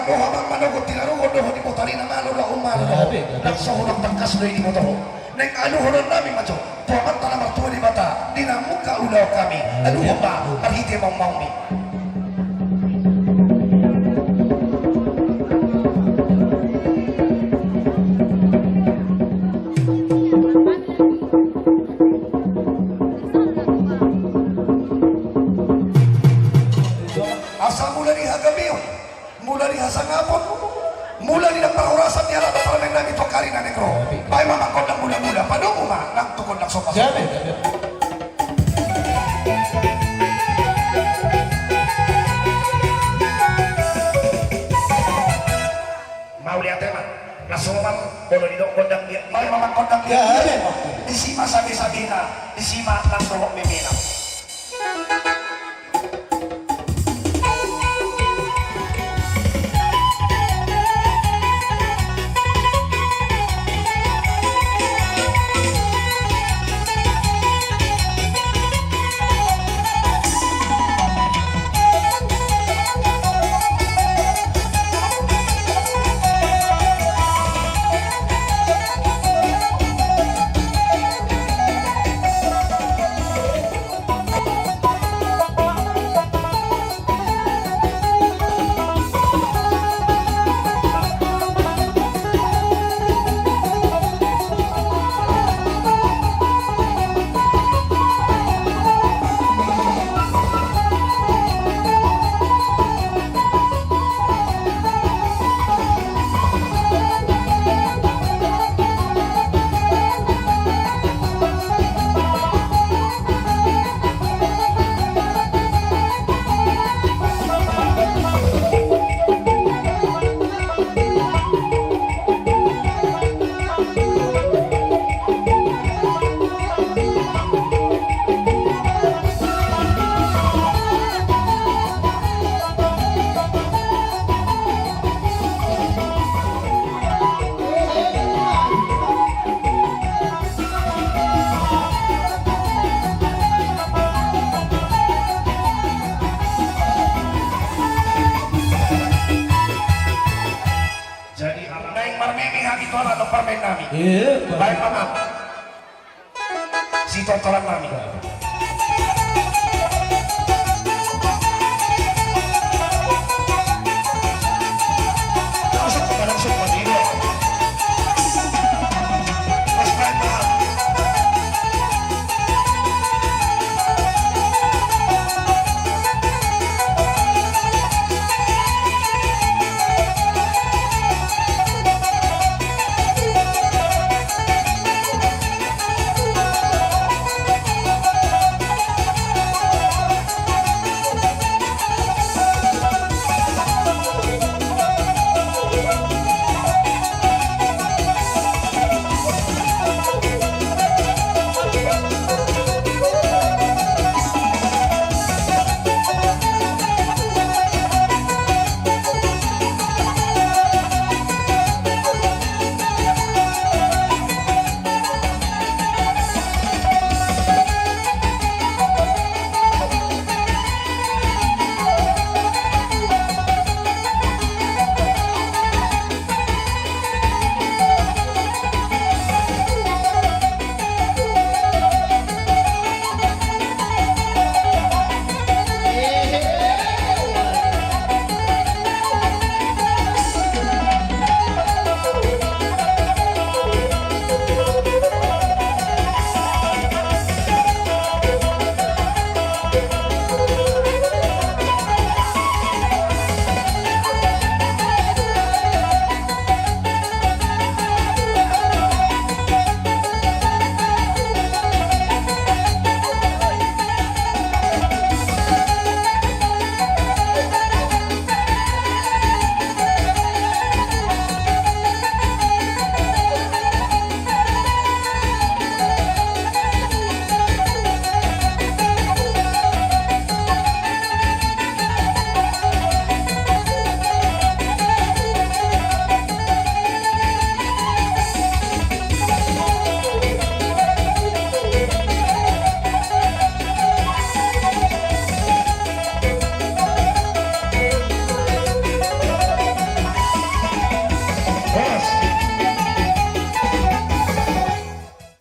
doha mang managot tinarugon doho di mo tari na malo na umano doho nagsahulang tangkas doy di mo doho neng anuhonon namin macho puamat na naman tuwa di mata dinamuka ulaw kami anuhon ba arhite mong maumi asal mula ni hagamiyo mula ni hasangapon mula ni nagpahurasan niya lahat para nang ito karina negro ay mamakod ng mula-mula padungo ma lang tukod ng sopa mauli ate man nasuman bolo ni dokod ng ay mamakod ng disima sabi-sabi na disima ng tuhok mimina baik mama si tontonan kami